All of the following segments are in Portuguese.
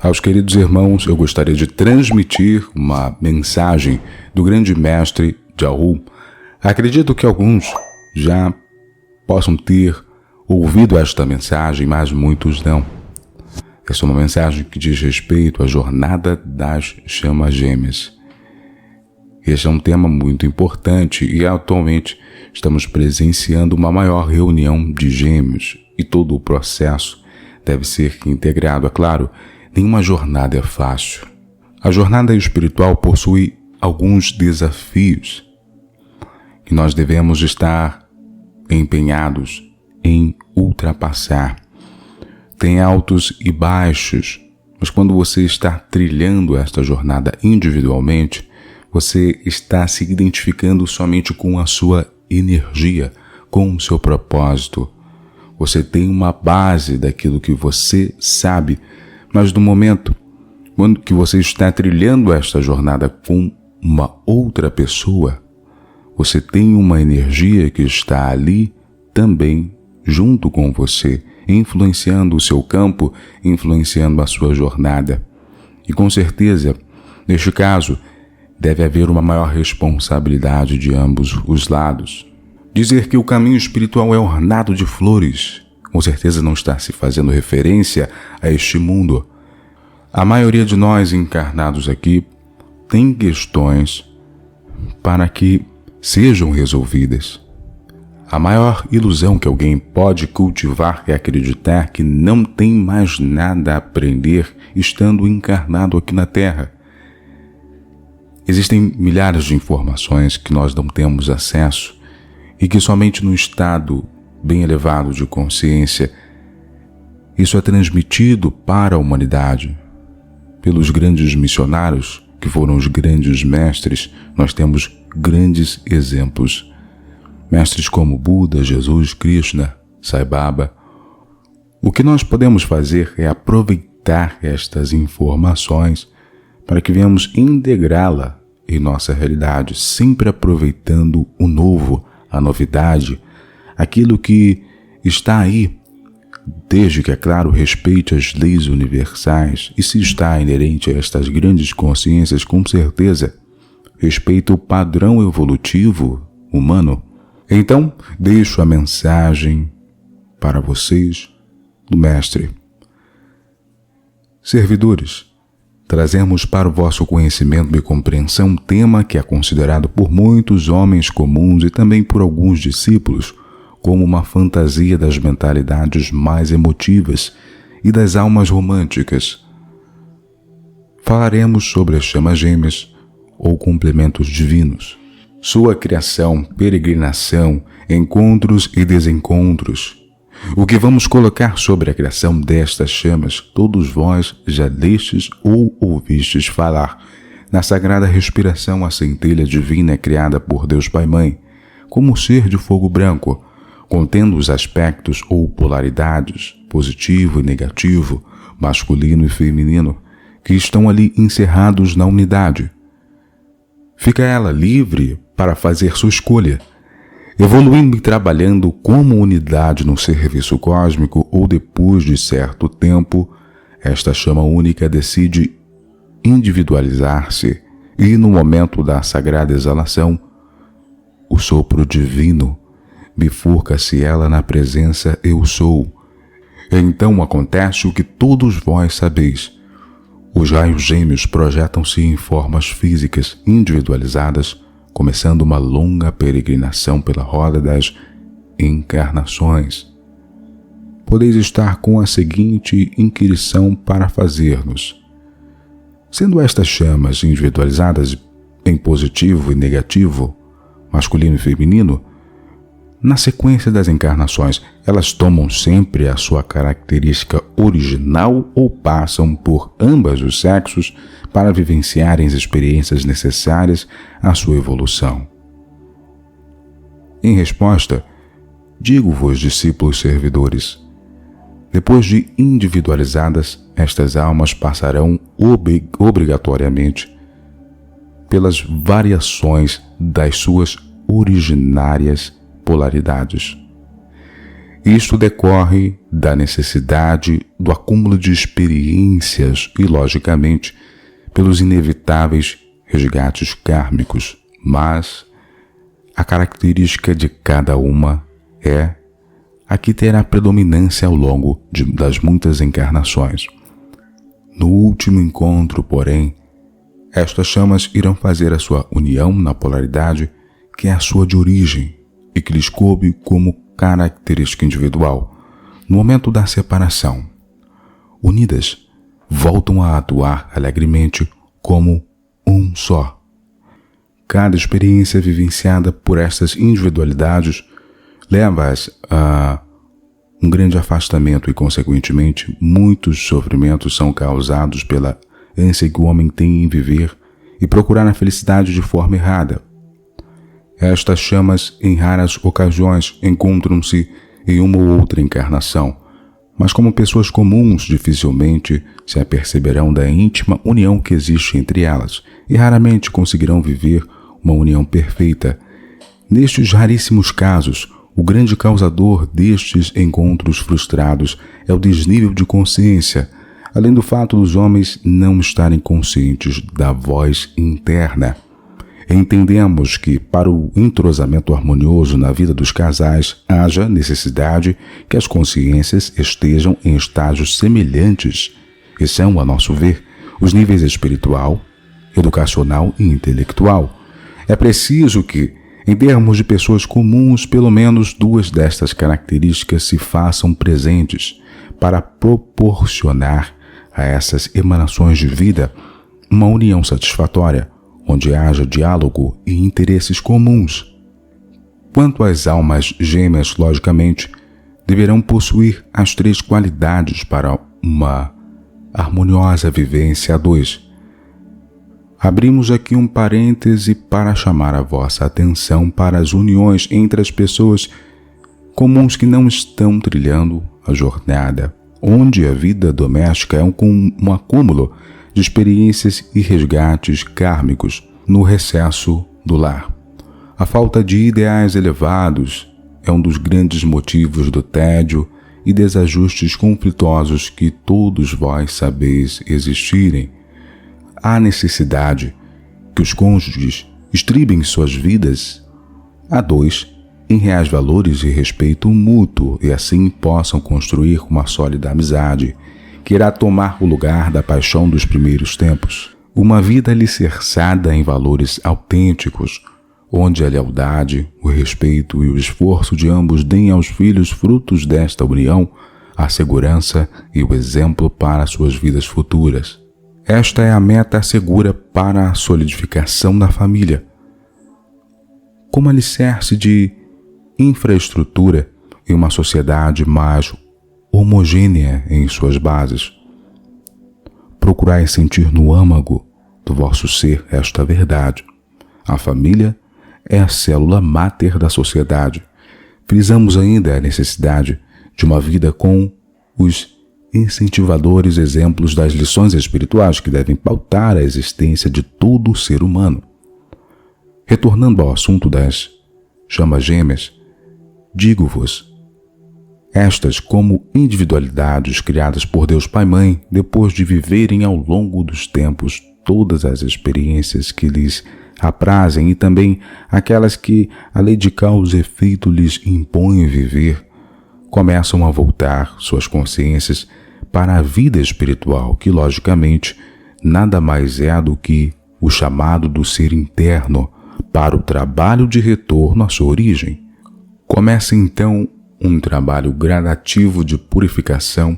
Aos queridos irmãos, eu gostaria de transmitir uma mensagem do grande mestre Jahul. Acredito que alguns já possam ter ouvido esta mensagem, mas muitos não. Essa é uma mensagem que diz respeito à jornada das chamas gêmeas. Este é um tema muito importante e atualmente estamos presenciando uma maior reunião de gêmeos e todo o processo deve ser integrado. É claro, nenhuma jornada é fácil. A jornada espiritual possui alguns desafios que nós devemos estar empenhados em ultrapassar. Tem altos e baixos, mas quando você está trilhando esta jornada individualmente, você está se identificando somente com a sua energia, com o seu propósito. Você tem uma base daquilo que você sabe, mas no momento quando que você está trilhando esta jornada com uma outra pessoa, você tem uma energia que está ali também junto com você, influenciando o seu campo, influenciando a sua jornada. E com certeza, neste caso, deve haver uma maior responsabilidade de ambos os lados. Dizer que o caminho espiritual é ornado de flores, com certeza não está se fazendo referência a este mundo. A maioria de nós encarnados aqui tem questões para que sejam resolvidas. A maior ilusão que alguém pode cultivar é acreditar que não tem mais nada a aprender estando encarnado aqui na Terra. Existem milhares de informações que nós não temos acesso e que somente no estado bem elevado de consciência isso é transmitido para a humanidade. Pelos grandes missionários, que foram os grandes mestres, nós temos grandes exemplos. Mestres como Buda, Jesus, Krishna, Sai Baba. O que nós podemos fazer é aproveitar estas informações para que venhamos integrá-la em nossa realidade, sempre aproveitando o novo, a novidade, aquilo que está aí, desde que, é claro, respeite as leis universais e se está inerente a estas grandes consciências, com certeza, respeita o padrão evolutivo humano. Então, deixo a mensagem para vocês do Mestre. Servidores, trazemos para o vosso conhecimento e compreensão um tema que é considerado por muitos homens comuns e também por alguns discípulos como uma fantasia das mentalidades mais emotivas e das almas românticas. Falaremos sobre as chamas gêmeas ou complementos divinos, sua criação, peregrinação, encontros e desencontros. O que vamos colocar sobre a criação destas chamas, todos vós já lestes ou ouvistes falar. Na sagrada respiração, a centelha divina é criada por Deus Pai Mãe, como ser de fogo branco, contendo os aspectos ou polaridades, positivo e negativo, masculino e feminino, que estão ali encerrados na unidade. Fica ela livre para fazer sua escolha, evoluindo e trabalhando como unidade no serviço cósmico ou depois de certo tempo, esta chama única decide individualizar-se e no momento da sagrada exalação, o sopro divino bifurca-se ela na presença Eu Sou. Então acontece o que todos vós sabeis. Os raios gêmeos projetam-se em formas físicas individualizadas, começando uma longa peregrinação pela roda das encarnações. Podeis estar com a seguinte inquirição para fazer-nos. Sendo estas chamas individualizadas em positivo e negativo, masculino e feminino, na sequência das encarnações, elas tomam sempre a sua característica original ou passam por ambos os sexos para vivenciarem as experiências necessárias à sua evolução? Em resposta, digo-vos, discípulos servidores, depois de individualizadas, estas almas passarão obrigatoriamente pelas variações das suas originárias polaridades. Isto decorre da necessidade do acúmulo de experiências e, logicamente, pelos inevitáveis resgates kármicos, mas a característica de cada uma é a que terá predominância ao longo das muitas encarnações. No último encontro, porém, estas chamas irão fazer a sua união na polaridade que é a sua de origem e que lhes coube como característica individual. No momento da separação, unidas, voltam a atuar alegremente como um só. Cada experiência vivenciada por essas individualidades leva-as a um grande afastamento e, consequentemente, muitos sofrimentos são causados pela ânsia que o homem tem em viver e procurar a felicidade de forma errada. Estas chamas, em raras ocasiões, encontram-se em uma ou outra encarnação, mas como pessoas comuns dificilmente se aperceberão da íntima união que existe entre elas e raramente conseguirão viver uma união perfeita. Nestes raríssimos casos, o grande causador destes encontros frustrados é o desnível de consciência, além do fato dos homens não estarem conscientes da voz interna. Entendemos que, para o entrosamento harmonioso na vida dos casais, haja necessidade que as consciências estejam em estágios semelhantes, e são, a nosso ver, os níveis espiritual, educacional e intelectual. É preciso que, em termos de pessoas comuns, pelo menos duas destas características se façam presentes para proporcionar a essas emanações de vida uma união satisfatória, onde haja diálogo e interesses comuns. Quanto às almas gêmeas, logicamente, deverão possuir as três qualidades para uma harmoniosa vivência a dois. Abrimos aqui um parêntese para chamar a vossa atenção para as uniões entre as pessoas comuns que não estão trilhando a jornada, onde a vida doméstica é um acúmulo de experiências e resgates kármicos no recesso do lar. A falta de ideais elevados é um dos grandes motivos do tédio e desajustes conflituosos que todos vós sabeis existirem. Há necessidade que os cônjuges estribem suas vidas a dois em reais valores e respeito mútuo e assim possam construir uma sólida amizade que irá tomar o lugar da paixão dos primeiros tempos. Uma vida alicerçada em valores autênticos, onde a lealdade, o respeito e o esforço de ambos deem aos filhos frutos desta união, a segurança e o exemplo para suas vidas futuras. Esta é a meta segura para a solidificação da família. Como alicerce de infraestrutura em uma sociedade mais homogênea em suas bases. Procurai sentir no âmago do vosso ser esta verdade. A família é a célula máter da sociedade. Frisamos ainda a necessidade de uma vida com os incentivadores exemplos das lições espirituais que devem pautar a existência de todo o ser humano. Retornando ao assunto das chamas gêmeas, digo-vos, estas como individualidades criadas por Deus Pai e Mãe, depois de viverem ao longo dos tempos todas as experiências que lhes aprazem e também aquelas que a lei de causa e efeito lhes impõe viver, começam a voltar suas consciências para a vida espiritual, que logicamente nada mais é do que o chamado do ser interno para o trabalho de retorno à sua origem. Começa então um trabalho gradativo de purificação,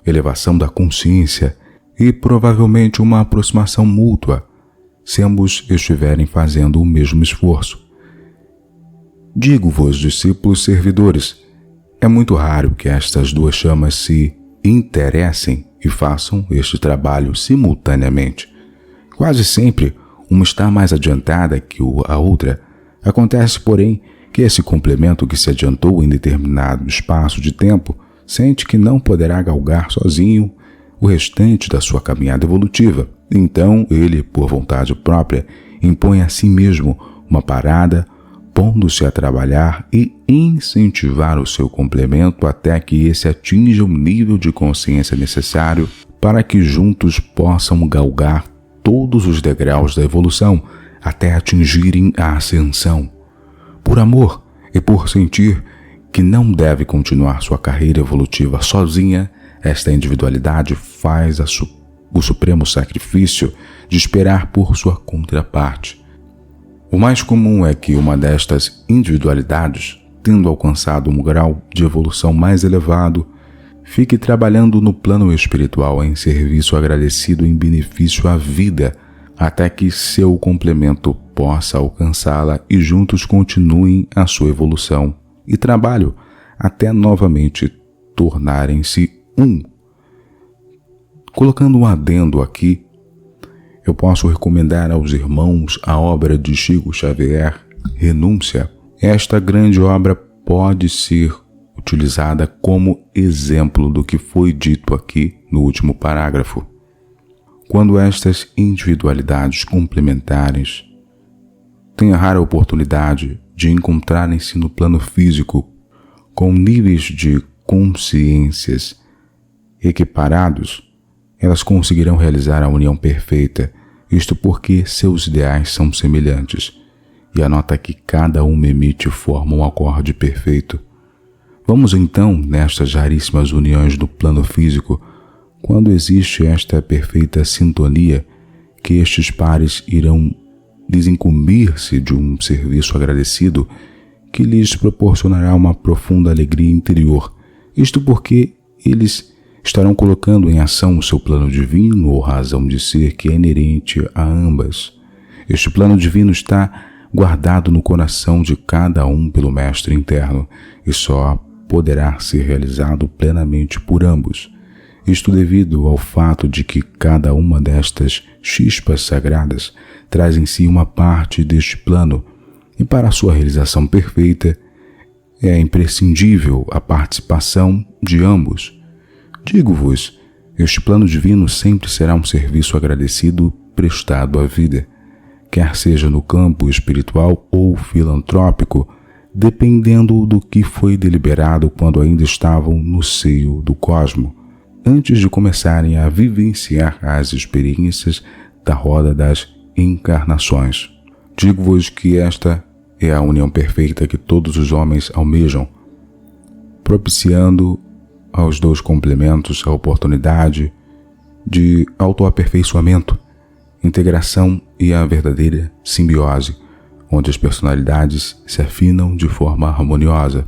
elevação da consciência e provavelmente uma aproximação mútua, se ambos estiverem fazendo o mesmo esforço. Digo-vos, discípulos servidores, é muito raro que estas duas chamas se interessem e façam este trabalho simultaneamente. Quase sempre, uma está mais adiantada que a outra. Acontece, porém, que esse complemento que se adiantou em determinado espaço de tempo sente que não poderá galgar sozinho o restante da sua caminhada evolutiva. Então, ele, por vontade própria, impõe a si mesmo uma parada pondo-se a trabalhar e incentivar o seu complemento até que esse atinja o nível de consciência necessário para que juntos possam galgar todos os degraus da evolução até atingirem a ascensão. Por amor e por sentir que não deve continuar sua carreira evolutiva sozinha, esta individualidade faz o supremo sacrifício de esperar por sua contraparte. O mais comum é que uma destas individualidades, tendo alcançado um grau de evolução mais elevado, fique trabalhando no plano espiritual em serviço agradecido em benefício à vida, até que seu complemento possa alcançá-la e juntos continuem a sua evolução e trabalho até novamente tornarem-se um. Colocando um adendo aqui, eu posso recomendar aos irmãos a obra de Chico Xavier, Renúncia. Esta grande obra pode ser utilizada como exemplo do que foi dito aqui no último parágrafo. Quando estas individualidades complementares têm a rara oportunidade de encontrarem-se no plano físico com níveis de consciências equiparados, elas conseguirão realizar a união perfeita, isto porque seus ideais são semelhantes, e a nota que cada uma emite forma um acorde perfeito. Vamos então, nestas raríssimas uniões do plano físico, quando existe esta perfeita sintonia, que estes pares irão desincumbir-se de um serviço agradecido que lhes proporcionará uma profunda alegria interior, isto porque eles estarão colocando em ação o seu plano divino ou razão de ser que é inerente a ambas. Este plano divino está guardado no coração de cada um pelo Mestre interno e só poderá ser realizado plenamente por ambos. Isto devido ao fato de que cada uma destas chispas sagradas traz em si uma parte deste plano e para a sua realização perfeita é imprescindível a participação de ambos. Digo-vos, este plano divino sempre será um serviço agradecido prestado à vida, quer seja no campo espiritual ou filantrópico, dependendo do que foi deliberado quando ainda estavam no seio do cosmo, antes de começarem a vivenciar as experiências da roda das encarnações. Digo-vos que esta é a união perfeita que todos os homens almejam, propiciando aos dois complementos a oportunidade de autoaperfeiçoamento, integração e a verdadeira simbiose, onde as personalidades se afinam de forma harmoniosa.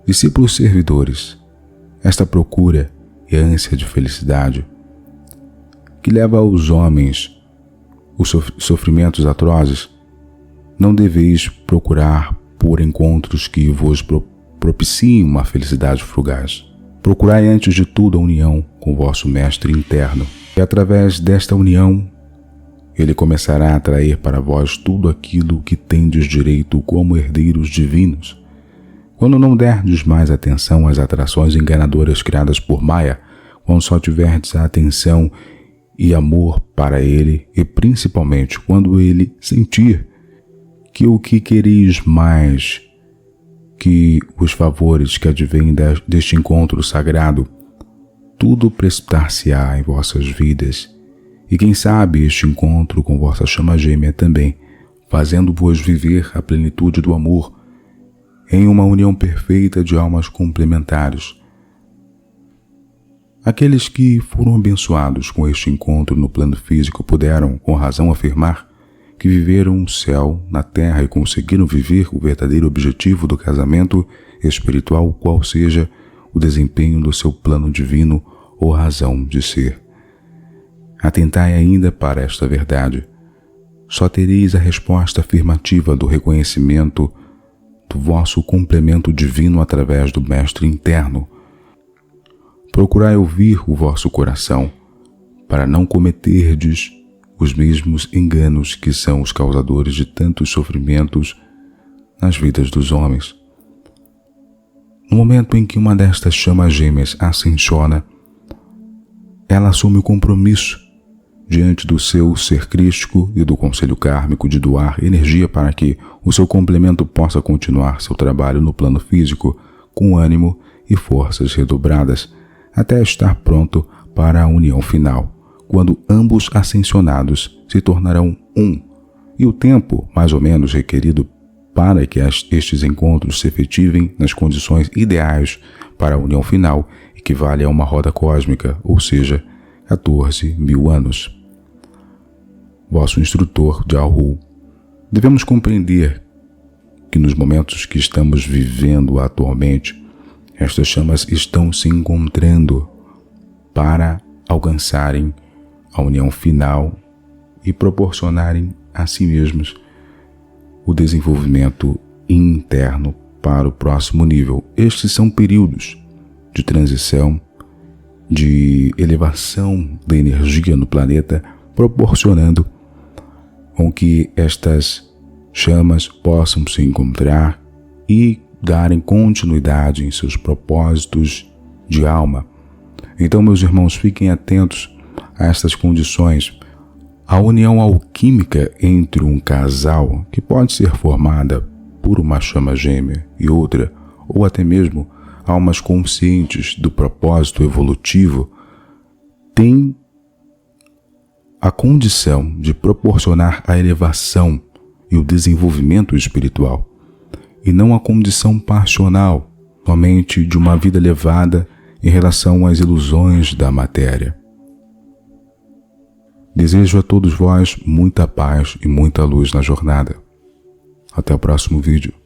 Discípulos servidores, esta procura e ânsia de felicidade, que leva aos homens os sofrimentos atrozes, não deveis procurar por encontros que vos propiciem uma felicidade fugaz. Procurai antes de tudo a união com vosso Mestre interno, e através desta união ele começará a atrair para vós tudo aquilo que tendes direito como herdeiros divinos. Quando não derdes mais atenção às atrações enganadoras criadas por Maya, quando só tiverdes a atenção e amor para ele, e principalmente quando ele sentir que o que quereis mais que os favores que advêm deste encontro sagrado, tudo precipitar-se-á em vossas vidas, e quem sabe este encontro com vossa chama gêmea também, fazendo-vos viver a plenitude do amor, em uma união perfeita de almas complementares. Aqueles que foram abençoados com este encontro no plano físico puderam, com razão, afirmar que viveram o céu na terra e conseguiram viver o verdadeiro objetivo do casamento espiritual, qual seja o desempenho do seu plano divino ou razão de ser. Atentai ainda para esta verdade. Só tereis a resposta afirmativa do reconhecimento do vosso complemento divino através do Mestre interno. Procurai ouvir o vosso coração, para não cometerdes os mesmos enganos que são os causadores de tantos sofrimentos nas vidas dos homens. No momento em que uma destas chamas gêmeas ascensiona, ela assume o compromisso diante do seu ser crístico e do conselho kármico de doar energia para que o seu complemento possa continuar seu trabalho no plano físico com ânimo e forças redobradas, até estar pronto para a união final, quando ambos ascensionados se tornarão um, e o tempo, mais ou menos, requerido para que estes encontros se efetivem nas condições ideais para a união final equivale a uma roda cósmica, ou seja, 14.000 anos. Vosso instrutor, Jiao-Hu, devemos compreender que nos momentos que estamos vivendo atualmente, estas chamas estão se encontrando para alcançarem a união final e proporcionarem a si mesmos o desenvolvimento interno para o próximo nível. Estes são períodos de transição, de elevação da energia no planeta, proporcionando com que estas chamas possam se encontrar e darem continuidade em seus propósitos de alma. Então, meus irmãos, fiquem atentos a estas condições. A união alquímica entre um casal, que pode ser formada por uma chama gêmea e outra, ou até mesmo almas conscientes do propósito evolutivo, tem a condição de proporcionar a elevação e o desenvolvimento espiritual, e não a condição passional, somente de uma vida elevada em relação às ilusões da matéria. Desejo a todos vós muita paz e muita luz na jornada. Até o próximo vídeo.